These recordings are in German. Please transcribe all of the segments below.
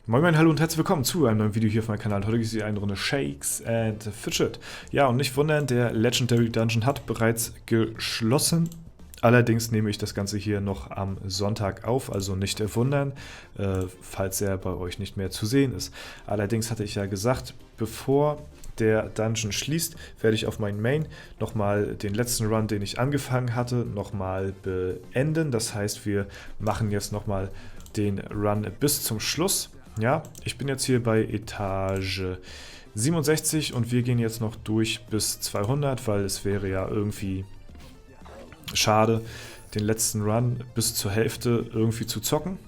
Moin Moin, hallo und herzlich willkommen zu einem neuen Video hier auf meinem Kanal. Heute gibt es eine Runde Shakes and Fidget. Ja, und nicht wundern, der Legendary Dungeon hat bereits geschlossen. Allerdings nehme ich das Ganze hier noch am Sonntag auf, also nicht wundern, falls er bei euch nicht mehr zu sehen ist. Allerdings hatte ich ja gesagt, bevor der Dungeon schließt, werde ich auf meinen Main nochmal den letzten Run, den ich angefangen hatte, nochmal beenden. Das heißt, wir machen jetzt nochmal den Run bis zum Schluss. Ja, ich bin jetzt hier bei Etage 67 und wir gehen jetzt noch durch bis 200, weil es wäre ja irgendwie schade, den letzten Run bis zur Hälfte irgendwie zu zocken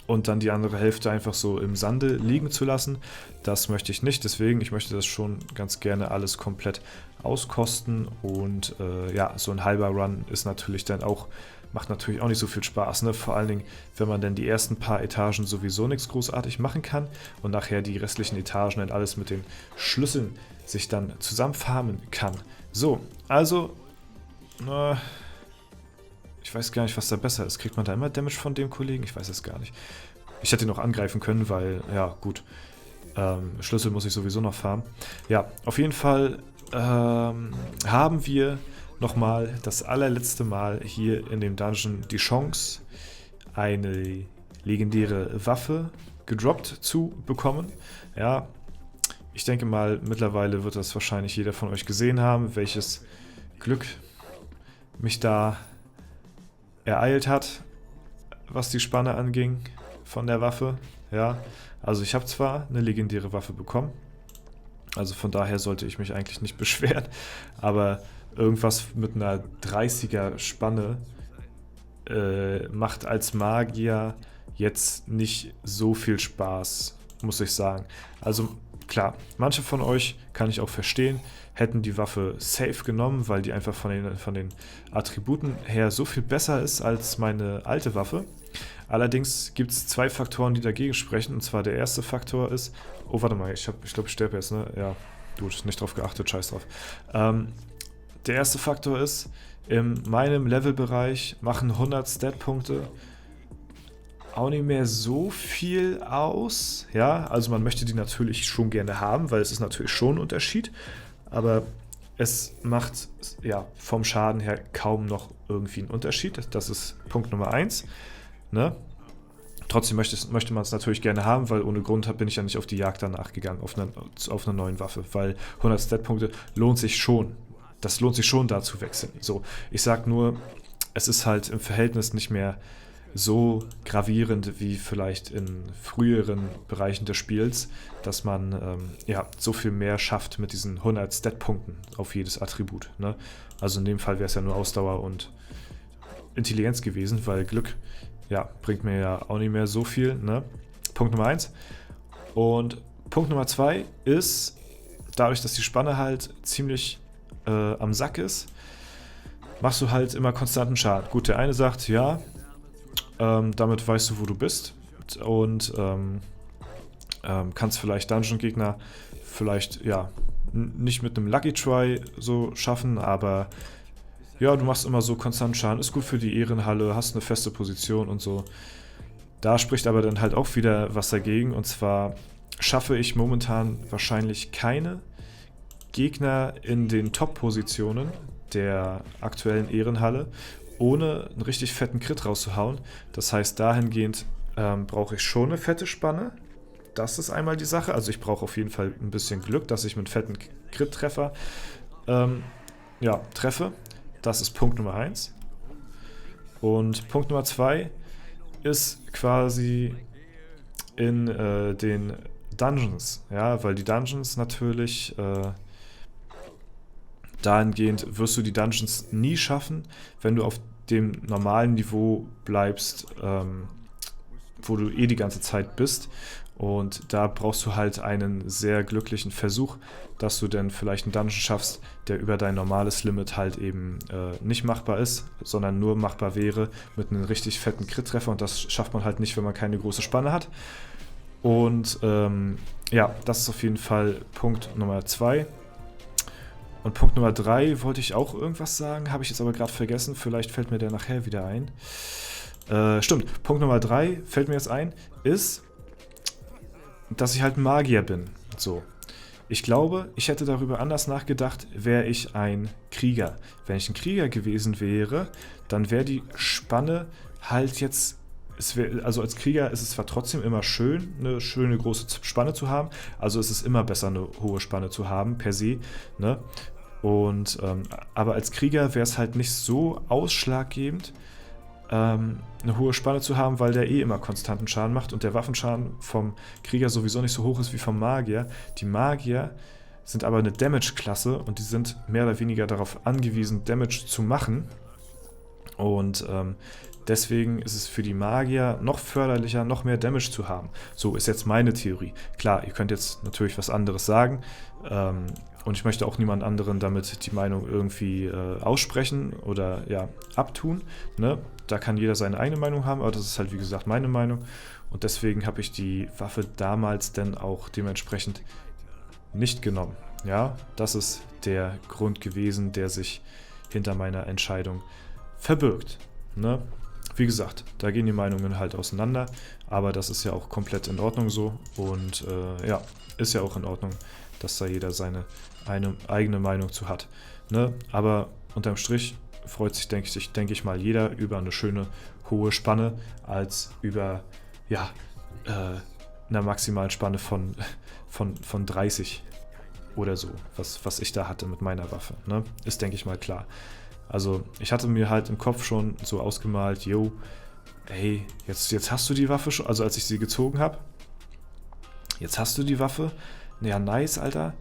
und dann die andere Hälfte einfach so im Sande liegen zu lassen. Das möchte ich nicht, deswegen ich möchte das schon ganz gerne alles komplett auskosten und ja, so ein halber Run ist natürlich dann auch, macht natürlich auch nicht so viel Spaß, ne? Vor allen Dingen, wenn man dann die ersten paar Etagen sowieso nichts großartig machen kann und nachher die restlichen Etagen dann alles mit den Schlüsseln sich dann zusammenfarmen kann. So, also, ich weiß gar nicht, was da besser ist. Kriegt man da immer Damage von dem Kollegen? Ich weiß es gar nicht. Ich hätte ihn noch angreifen können, weil, ja, gut, Schlüssel muss ich sowieso noch farmen. Ja, auf jeden Fall haben wir nochmal das allerletzte Mal hier in dem Dungeon die Chance, eine legendäre Waffe gedroppt zu bekommen. Ja, ich denke mal, mittlerweile wird das wahrscheinlich jeder von euch gesehen haben, welches Glück mich da ereilt hat, was die Spanne anging von der Waffe. Ja, also ich habe zwar eine legendäre Waffe bekommen, also von daher sollte ich mich eigentlich nicht beschweren, aber irgendwas mit einer 30er Spanne macht als Magier jetzt nicht so viel Spaß, muss ich sagen. Also klar, manche von euch, kann ich auch verstehen, hätten die Waffe safe genommen, weil die einfach von den Attributen her so viel besser ist als meine alte Waffe. Allerdings gibt es zwei Faktoren, die dagegen sprechen. Und zwar der erste Faktor ist... Oh, warte mal, ich glaube, ich sterbe jetzt, ne? Ja, gut, nicht drauf geachtet, scheiß drauf. Der erste Faktor ist, in meinem Levelbereich machen 100 Stat-Punkte auch nicht mehr so viel aus. Ja, also man möchte die natürlich schon gerne haben, weil es ist natürlich schon ein Unterschied. Aber es macht ja vom Schaden her kaum noch irgendwie einen Unterschied. Das ist Punkt Nummer 1. Ne? Trotzdem möchte man es natürlich gerne haben, weil ohne Grund bin ich ja nicht auf die Jagd danach gegangen, auf eine neue Waffe. Weil 100 Stat-Punkte lohnt sich schon. Das lohnt sich schon, da zu wechseln. So, ich sag nur, es ist halt im Verhältnis nicht mehr so gravierend wie vielleicht in früheren Bereichen des Spiels, dass man ja, so viel mehr schafft mit diesen 100 Stat-Punkten auf jedes Attribut. Ne? Also in dem Fall wäre es ja nur Ausdauer und Intelligenz gewesen, weil Glück ja, bringt mir ja auch nicht mehr so viel. Ne? Punkt Nummer 1. Und Punkt Nummer 2 ist, dadurch, dass die Spanne halt ziemlich am Sack ist, machst du halt immer konstanten Schaden. Gut, der eine sagt, ja, damit weißt du, wo du bist und kannst vielleicht Dungeon-Gegner vielleicht, ja, nicht mit einem Lucky Try so schaffen, aber ja, du machst immer so konstanten Schaden, ist gut für die Ehrenhalle, hast eine feste Position und so. Da spricht aber dann halt auch wieder was dagegen, und zwar schaffe ich momentan wahrscheinlich keine Gegner in den Top-Positionen der aktuellen Ehrenhalle, ohne einen richtig fetten Crit rauszuhauen. Das heißt, dahingehend brauche ich schon eine fette Spanne. Das ist einmal die Sache. Also ich brauche auf jeden Fall ein bisschen Glück, dass ich mit fetten Crit-Treffer ja, treffe. Das ist Punkt Nummer 1. Und Punkt Nummer 2 ist quasi in den Dungeons. Ja, weil die Dungeons natürlich... dahingehend wirst du die Dungeons nie schaffen, wenn du auf dem normalen Niveau bleibst, wo du eh die ganze Zeit bist. Und da brauchst du halt einen sehr glücklichen Versuch, dass du dann vielleicht einen Dungeon schaffst, der über dein normales Limit halt eben nicht machbar ist, sondern nur machbar wäre mit einem richtig fetten Crit-Treffer. Und das schafft man halt nicht, wenn man keine große Spanne hat. Und ja, das ist auf jeden Fall Punkt Nummer 2. Und Punkt Nummer 3 wollte ich auch irgendwas sagen, habe ich jetzt aber gerade vergessen. Vielleicht fällt mir der nachher wieder ein. Stimmt, Punkt Nummer 3 fällt mir jetzt ein, ist, dass ich halt ein Magier bin. So. Ich glaube, ich hätte darüber anders nachgedacht, wäre ich ein Krieger. Wenn ich ein Krieger gewesen wäre, dann wäre die Spanne halt jetzt. Also als Krieger ist es zwar trotzdem immer schön, eine schöne große Spanne zu haben. Also es ist immer besser, eine hohe Spanne zu haben, per se. Ne? Aber als Krieger wäre es halt nicht so ausschlaggebend, eine hohe Spanne zu haben, weil der immer konstanten Schaden macht und der Waffenschaden vom Krieger sowieso nicht so hoch ist wie vom Magier. Die Magier sind aber eine Damage-Klasse und die sind mehr oder weniger darauf angewiesen, Damage zu machen. Und deswegen ist es für die Magier noch förderlicher, noch mehr Damage zu haben. So ist jetzt meine Theorie. Klar, ihr könnt jetzt natürlich was anderes sagen. Und ich möchte auch niemand anderen damit die Meinung irgendwie aussprechen oder ja, abtun. Ne? Da kann jeder seine eigene Meinung haben, aber das ist halt wie gesagt meine Meinung. Und deswegen habe ich die Waffe damals dann auch dementsprechend nicht genommen. Ja, das ist der Grund gewesen, der sich hinter meiner Entscheidung verbirgt. Ne? Wie gesagt, da gehen die Meinungen halt auseinander, aber das ist ja auch komplett in Ordnung so. Und ja, ist ja auch in Ordnung, dass da jeder seine eigene Meinung zu hat. Ne? Aber unterm Strich freut sich, denke ich mal, jeder über eine schöne hohe Spanne als über ja, einer maximalen Spanne von 30 oder so, was ich da hatte mit meiner Waffe. Ne? Ist, denke ich mal, klar. Also ich hatte mir halt im Kopf schon so ausgemalt, yo, ey, jetzt hast du die Waffe schon, also als ich sie gezogen habe, jetzt hast du die Waffe, ja nice, Alter.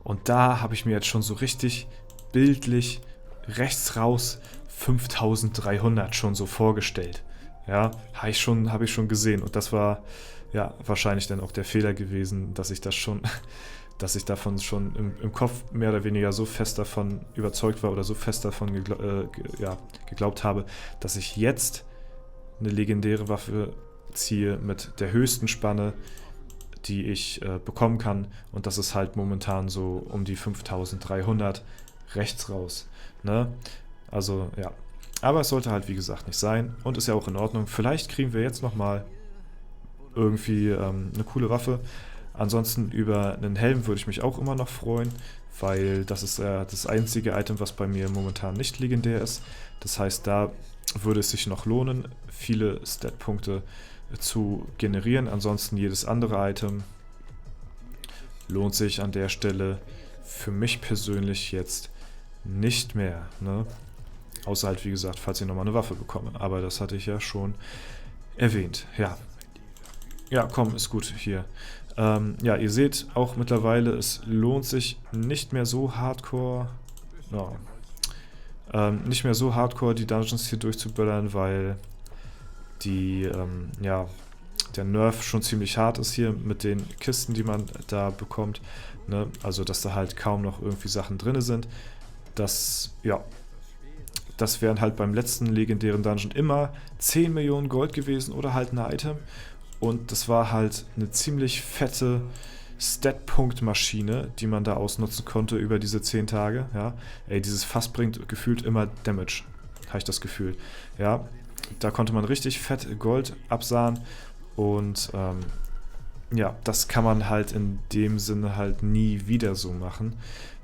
Und da habe ich mir jetzt schon so richtig bildlich rechts raus 5300 schon so vorgestellt. Ja, habe ich schon gesehen. Und das war ja wahrscheinlich dann auch der Fehler gewesen, dass ich davon schon im Kopf mehr oder weniger so fest davon überzeugt war oder so fest davon geglaubt habe, dass ich jetzt eine legendäre Waffe ziehe mit der höchsten Spanne, die ich bekommen kann. Und das ist halt momentan so um die 5300 rechts raus. Ne? Also ja, aber es sollte halt wie gesagt nicht sein und ist ja auch in Ordnung. Vielleicht kriegen wir jetzt nochmal irgendwie eine coole Waffe. Ansonsten über einen Helm würde ich mich auch immer noch freuen, weil das ist das einzige Item, was bei mir momentan nicht legendär ist. Das heißt, da würde es sich noch lohnen, viele Stat-Punkte zu generieren. Ansonsten jedes andere Item lohnt sich an der Stelle für mich persönlich jetzt nicht mehr. Ne? Außer halt, wie gesagt, falls ich nochmal eine Waffe bekomme. Aber das hatte ich ja schon erwähnt. Ja, komm, ist gut hier. Ja, ihr seht auch mittlerweile, es lohnt sich nicht mehr so hardcore, die Dungeons hier durchzuböllern, weil der Nerf schon ziemlich hart ist hier mit den Kisten, die man da bekommt. Ne? Also, dass da halt kaum noch irgendwie Sachen drin sind. Das wären halt beim letzten legendären Dungeon immer 10 Millionen Gold gewesen oder halt ein Item. Und das war halt eine ziemlich fette Stat-Punkt-Maschine, die man da ausnutzen konnte über diese 10 Tage. Ja? Ey, dieses Fass bringt gefühlt immer Damage, habe ich das Gefühl. Ja? Da konnte man richtig fett Gold absahen und das kann man halt in dem Sinne halt nie wieder so machen,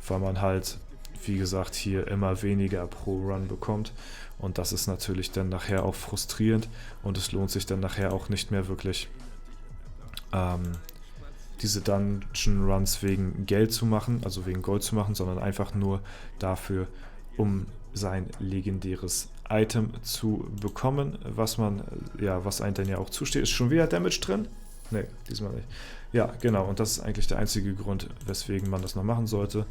weil man halt, wie gesagt, hier immer weniger pro Run bekommt. Und das ist natürlich dann nachher auch frustrierend und es lohnt sich dann nachher auch nicht mehr wirklich, diese Dungeon Runs wegen Geld zu machen, also wegen Gold zu machen, sondern einfach nur dafür, um sein legendäres Item zu bekommen, was einem dann ja auch zusteht. Ist schon wieder Damage drin? Ne, diesmal nicht. Ja, genau, und das ist eigentlich der einzige Grund, weswegen man das noch machen sollte.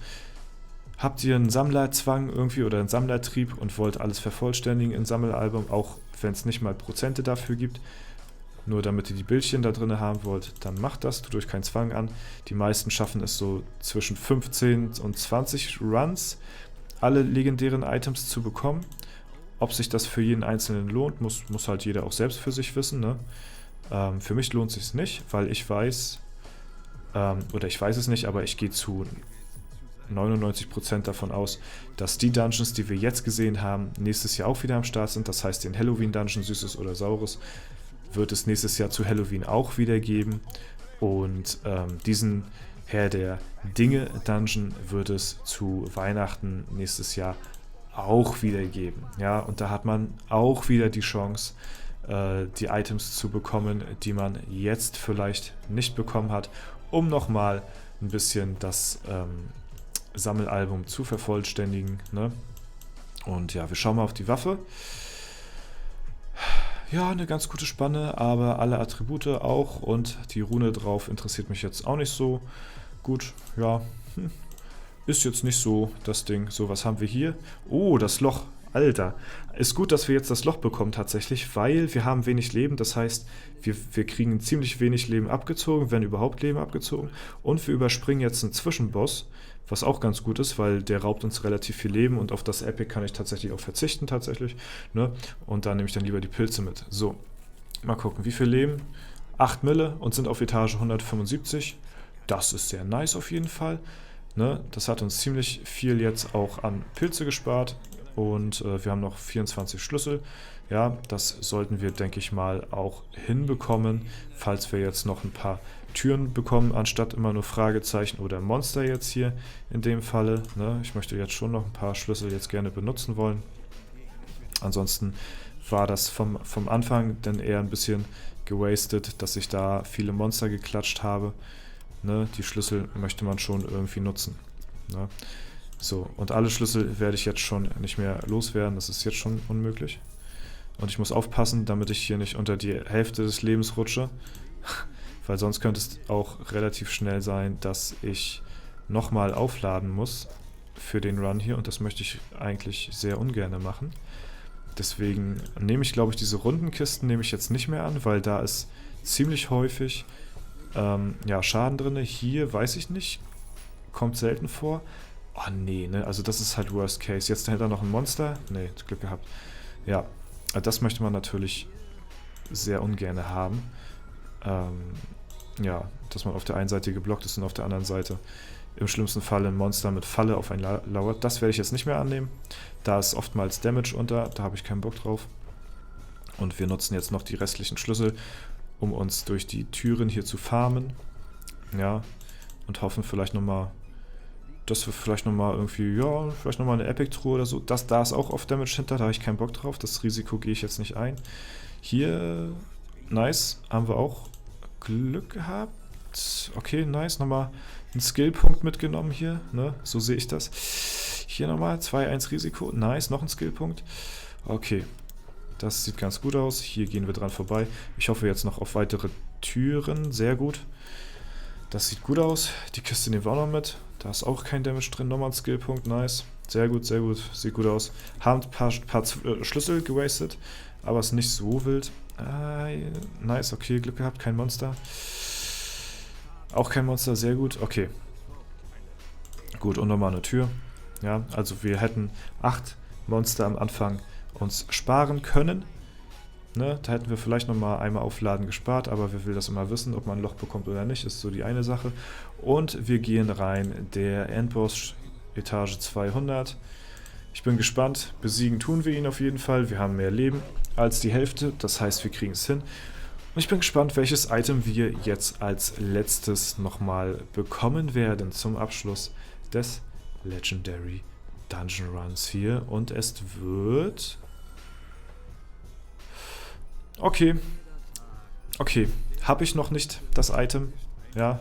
Habt ihr einen Sammlerzwang irgendwie oder einen Sammlertrieb und wollt alles vervollständigen in Sammelalbum, auch wenn es nicht mal Prozente dafür gibt, nur damit ihr die Bildchen da drin haben wollt, dann macht das, tut euch keinen Zwang an. Die meisten schaffen es so zwischen 15 und 20 Runs, alle legendären Items zu bekommen. Ob sich das für jeden Einzelnen lohnt, muss halt jeder auch selbst für sich wissen. Ne? Für mich lohnt es sich nicht, weil ich weiß es nicht, aber ich gehe zu 99% davon aus, dass die Dungeons, die wir jetzt gesehen haben, nächstes Jahr auch wieder am Start sind. Das heißt, den Halloween-Dungeon, Süßes oder Saures, wird es nächstes Jahr zu Halloween auch wieder geben. Und diesen Herr der Dinge Dungeon wird es zu Weihnachten nächstes Jahr auch wieder geben. Ja, und da hat man auch wieder die Chance, die Items zu bekommen, die man jetzt vielleicht nicht bekommen hat, um nochmal ein bisschen das Sammelalbum zu vervollständigen. Ne? Und ja, wir schauen mal auf die Waffe. Ja, eine ganz gute Spanne, aber alle Attribute auch und die Rune drauf interessiert mich jetzt auch nicht so. Gut, ja, ist jetzt nicht so das Ding. So, was haben wir hier? Oh, das Loch. Alter, ist gut, dass wir jetzt das Loch bekommen tatsächlich, weil wir haben wenig Leben. Das heißt, wir kriegen ziemlich wenig Leben abgezogen, wenn überhaupt Leben abgezogen. Und wir überspringen jetzt einen Zwischenboss, was auch ganz gut ist, weil der raubt uns relativ viel Leben und auf das Epic kann ich tatsächlich auch verzichten tatsächlich. Ne? Und da nehme ich dann lieber die Pilze mit. So, mal gucken, wie viel Leben? 8 Mille und sind auf Etage 175. Das ist sehr nice auf jeden Fall. Ne? Das hat uns ziemlich viel jetzt auch an Pilze gespart. Und wir haben noch 24 Schlüssel. Ja, das sollten wir, denke ich mal, auch hinbekommen, falls wir jetzt noch ein paar Türen bekommen, anstatt immer nur Fragezeichen oder Monster jetzt hier in dem Falle. Ne? Ich möchte jetzt schon noch ein paar Schlüssel jetzt gerne benutzen wollen. Ansonsten war das vom Anfang dann eher ein bisschen gewastet, dass ich da viele Monster geklatscht habe. Ne? Die Schlüssel möchte man schon irgendwie nutzen. Ne? So, und alle Schlüssel werde ich jetzt schon nicht mehr loswerden. Das ist jetzt schon unmöglich. Und ich muss aufpassen, damit ich hier nicht unter die Hälfte des Lebens rutsche. Weil sonst könnte es auch relativ schnell sein, dass ich nochmal aufladen muss für den Run hier. Und das möchte ich eigentlich sehr ungern machen. Deswegen nehme ich, glaube ich, diese runden Kisten nehme ich jetzt nicht mehr an, weil da ist ziemlich häufig ja, Schaden drin. Hier weiß ich nicht. Kommt selten vor. Oh nee, ne? Also das ist halt Worst Case. Jetzt dahinter noch ein Monster. Nee, Glück gehabt. Ja, das möchte man natürlich sehr ungern haben. Ja, dass man auf der einen Seite geblockt ist und auf der anderen Seite im schlimmsten Fall ein Monster mit Falle auf einen lauert. Das werde ich jetzt nicht mehr annehmen. Da ist oftmals Damage unter, da habe ich keinen Bock drauf. Und wir nutzen jetzt noch die restlichen Schlüssel, um uns durch die Türen hier zu farmen. Ja, und hoffen vielleicht nochmal, dass wir vielleicht nochmal irgendwie, ja, vielleicht nochmal eine Epic-Truhe oder so. Da ist auch oft Damage hinter, da habe ich keinen Bock drauf. Das Risiko gehe ich jetzt nicht ein. Hier, nice, haben wir auch Glück gehabt. Okay, nice, nochmal einen Skillpunkt mitgenommen hier, ne? So sehe ich das. Hier nochmal, 2-1 Risiko, nice, noch ein Skillpunkt. Okay, das sieht ganz gut aus. Hier gehen wir dran vorbei. Ich hoffe jetzt noch auf weitere Türen, sehr gut. Das sieht gut aus. Die Kiste nehmen wir auch noch mit. Da ist auch kein Damage drin. Nochmal ein Skillpunkt. Nice. Sehr gut, sehr gut. Sieht gut aus. Haben ein paar Schlüssel gewastet, aber ist nicht so wild. Nice, okay. Glück gehabt. Kein Monster. Auch kein Monster. Sehr gut. Okay. Gut, und nochmal eine Tür. Ja, also wir hätten 8 Monster am Anfang uns sparen können. Ne, da hätten wir vielleicht nochmal einmal aufladen gespart, aber wer will das immer wissen, ob man ein Loch bekommt oder nicht, ist so die eine Sache. Und wir gehen rein, der Endboss, Etage 200. Ich bin gespannt, besiegen tun wir ihn auf jeden Fall. Wir haben mehr Leben als die Hälfte, das heißt, wir kriegen es hin. Und ich bin gespannt, welches Item wir jetzt als letztes nochmal bekommen werden zum Abschluss des Legendary Dungeon Runs hier. Und es wird... Okay, habe ich noch nicht das Item, ja,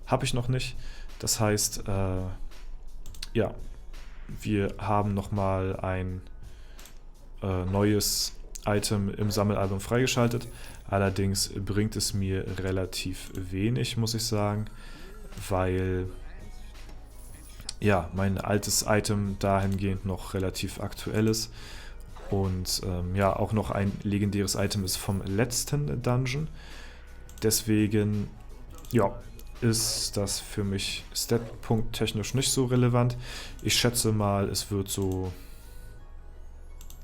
habe ich noch nicht, das heißt, ja, wir haben nochmal ein neues Item im Sammelalbum freigeschaltet, allerdings bringt es mir relativ wenig, muss ich sagen, weil, ja, mein altes Item dahingehend noch relativ aktuell ist. Und ja, auch noch ein legendäres Item ist vom letzten Dungeon. Deswegen, ja, ist das für mich Stat-Punkt-technisch nicht so relevant. Ich schätze mal, es wird so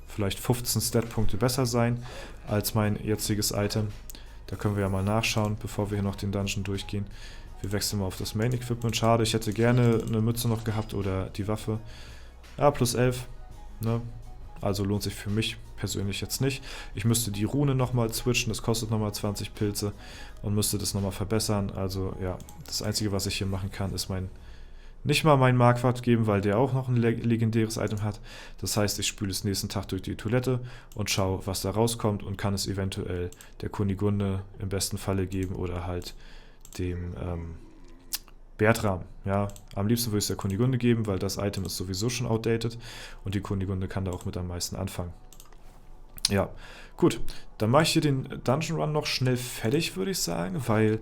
vielleicht 15 Stat-Punkte besser sein als mein jetziges Item. Da können wir ja mal nachschauen, bevor wir hier noch den Dungeon durchgehen. Wir wechseln mal auf das Main-Equipment. Schade, ich hätte gerne eine Mütze noch gehabt oder die Waffe. Ja, plus 11, ne? Also lohnt sich für mich persönlich jetzt nicht. Ich müsste die Rune nochmal switchen, das kostet nochmal 20 Pilze und müsste das nochmal verbessern. Also ja, das Einzige, was ich hier machen kann, ist nicht mal meinen Marquardt geben, weil der auch noch ein legendäres Item hat. Das heißt, ich spüle es nächsten Tag durch die Toilette und schaue, was da rauskommt und kann es eventuell der Kunigunde im besten Falle geben oder halt dem Bertram. Ja, am liebsten würde ich es der Kunigunde geben, weil das Item ist sowieso schon outdated und die Kunigunde kann da auch mit am meisten anfangen. Ja, gut. Dann mache ich hier den Dungeon Run noch schnell fertig, würde ich sagen, weil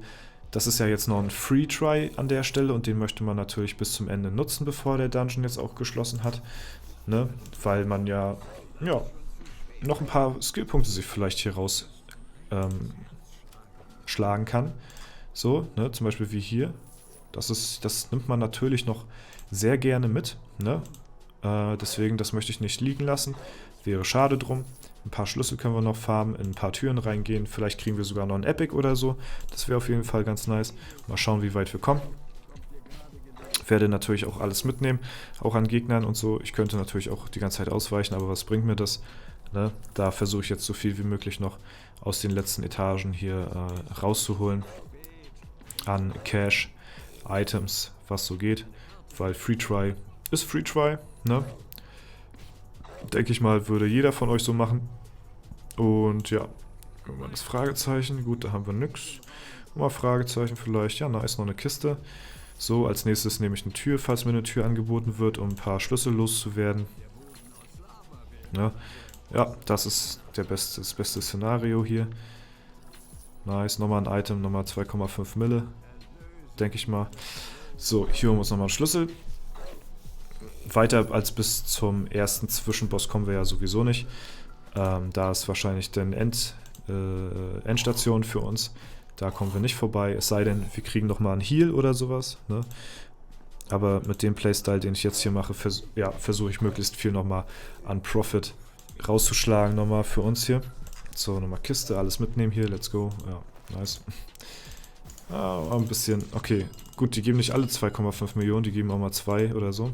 das ist ja jetzt noch ein Free-Try an der Stelle und den möchte man natürlich bis zum Ende nutzen, bevor der Dungeon jetzt auch geschlossen hat. Ne? Weil man ja noch ein paar Skillpunkte sich vielleicht hier raus schlagen kann. So, ne? Zum Beispiel wie hier. Das nimmt man natürlich noch sehr gerne mit. Ne? Deswegen, das möchte ich nicht liegen lassen. Wäre schade drum. Ein paar Schlüssel können wir noch farmen, in ein paar Türen reingehen. Vielleicht kriegen wir sogar noch ein Epic oder so. Das wäre auf jeden Fall ganz nice. Mal schauen, wie weit wir kommen. Werde natürlich auch alles mitnehmen, auch an Gegnern und so. Ich könnte natürlich auch die ganze Zeit ausweichen, aber was bringt mir das? Ne? Da versuche ich jetzt so viel wie möglich noch aus den letzten Etagen hier rauszuholen. An Cash, Items, was so geht. Weil Free Try ist Free Try, ne? Denke ich mal, würde jeder von euch so machen. Und ja, irgendwann das Fragezeichen. Gut, da haben wir nix. Mal Fragezeichen vielleicht. Ja, nice, noch eine Kiste. So, als nächstes nehme ich eine Tür, falls mir eine Tür angeboten wird, um ein paar Schlüssel loszuwerden. Ja, das ist das beste Szenario hier. Nice, nochmal ein Item, nochmal 2,5 Mille. Denke ich mal. So, hier holen wir uns nochmal einen Schlüssel. Weiter als bis zum ersten Zwischenboss kommen wir ja sowieso nicht. Da ist wahrscheinlich dann Endstation für uns. Da kommen wir nicht vorbei, es sei denn, wir kriegen nochmal einen Heal oder sowas. Ne? Aber mit dem Playstyle, den ich jetzt hier mache, versuche ich möglichst viel nochmal an Profit rauszuschlagen nochmal für uns hier. So, nochmal Kiste, alles mitnehmen hier, let's go. Ja, nice. Ein bisschen, okay, gut, die geben nicht alle 2,5 Millionen, die geben auch mal 2 oder so.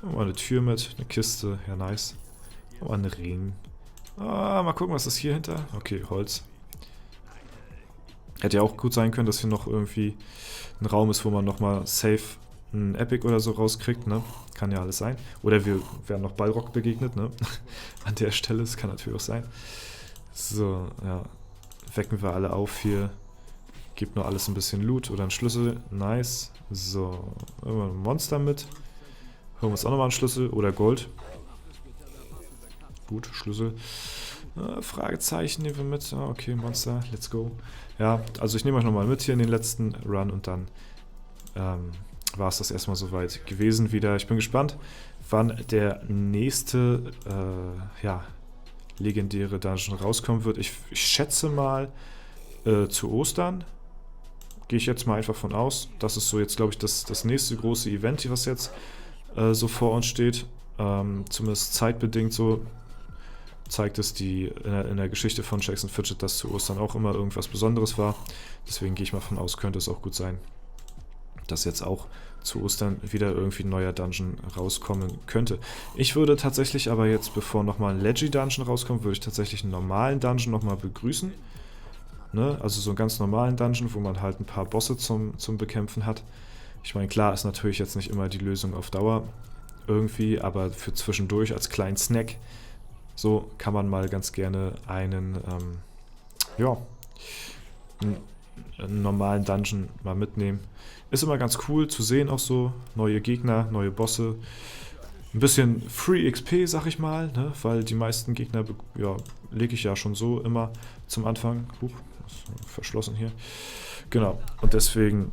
Mal eine Tür mit, eine Kiste, ja nice. Mal einen Ring. Mal gucken, was ist hier hinter? Okay, Holz. Hätte ja auch gut sein können, dass hier noch irgendwie ein Raum ist, wo man nochmal safe ein Epic oder so rauskriegt, ne? Kann ja alles sein. Oder wir werden noch Balrog begegnet, ne? An der Stelle, das kann natürlich auch sein. So, ja. Wecken wir alle auf hier. Gibt nur alles ein bisschen Loot oder einen Schlüssel. Nice. So, irgendwann ein Monster mit. Holen wir uns auch nochmal einen Schlüssel oder Gold. Gut, Schlüssel. Fragezeichen nehmen wir mit. Okay, Monster, let's go. Ja, also ich nehme euch nochmal mit hier in den letzten Run und dann war es das erstmal soweit gewesen wieder. Ich bin gespannt, wann der nächste legendäre Dungeon rauskommen wird. Ich schätze mal zu Ostern. Gehe ich jetzt mal einfach von aus. Das ist so jetzt, glaube ich, das nächste große Event, was jetzt so vor uns steht. Zumindest zeitbedingt so. Zeigt es in der Geschichte von Shakes & Fidget, dass zu Ostern auch immer irgendwas Besonderes war. Deswegen gehe ich mal von aus, könnte es auch gut sein, dass jetzt auch zu Ostern wieder irgendwie ein neuer Dungeon rauskommen könnte. Ich würde tatsächlich aber jetzt, bevor nochmal ein Leggy-Dungeon rauskommt, würde ich tatsächlich einen normalen Dungeon nochmal begrüßen. Ne? Also so einen ganz normalen Dungeon, wo man halt ein paar Bosse zum Bekämpfen hat. Ich meine, klar ist natürlich jetzt nicht immer die Lösung auf Dauer irgendwie, aber für zwischendurch als kleinen Snack so kann man mal ganz gerne einen normalen Dungeon mal mitnehmen. Ist immer ganz cool zu sehen, auch so neue Gegner, neue Bosse. Ein bisschen Free XP, sag ich mal, ne? Weil die meisten Gegner lege ich ja schon so immer zum Anfang. Ist verschlossen hier. Genau, und deswegen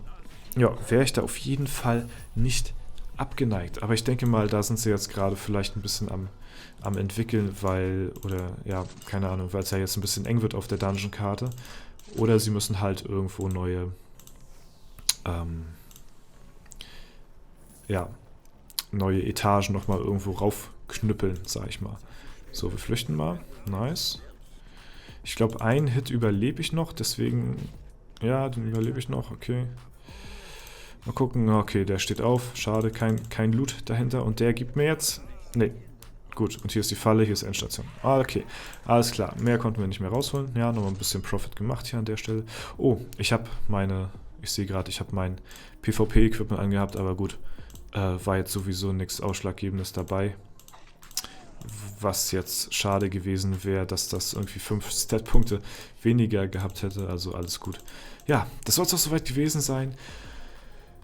wäre ich da auf jeden Fall nicht abgeneigt. Aber ich denke mal, da sind sie jetzt gerade vielleicht ein bisschen am entwickeln, weil es ja jetzt ein bisschen eng wird auf der Dungeon-Karte. Oder sie müssen halt irgendwo neue Etagen nochmal irgendwo raufknüppeln, sag ich mal. So, wir flüchten mal. Nice. Ich glaube, einen Hit überlebe ich noch, deswegen, ja, den überlebe ich noch, okay. Mal gucken, okay, der steht auf, schade, kein Loot dahinter und der gibt mir jetzt, nee, Gut, und hier ist die Falle, hier ist Endstation. Ah, okay, alles klar. Mehr konnten wir nicht mehr rausholen. Ja, nochmal ein bisschen Profit gemacht hier an der Stelle. Oh, ich sehe gerade, ich habe mein PvP-Equipment angehabt, aber gut, war jetzt sowieso nichts Ausschlaggebendes dabei. Was jetzt schade gewesen wäre, dass das irgendwie 5 Stat-Punkte weniger gehabt hätte, also alles gut. Ja, das soll es auch soweit gewesen sein.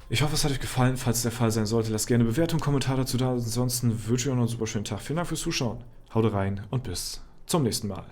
Ich hoffe, es hat euch gefallen. Falls es der Fall sein sollte, lasst gerne eine Bewertung, Kommentar dazu da. Ansonsten wünsche ich euch noch einen super schönen Tag. Vielen Dank fürs Zuschauen. Haut rein und bis zum nächsten Mal.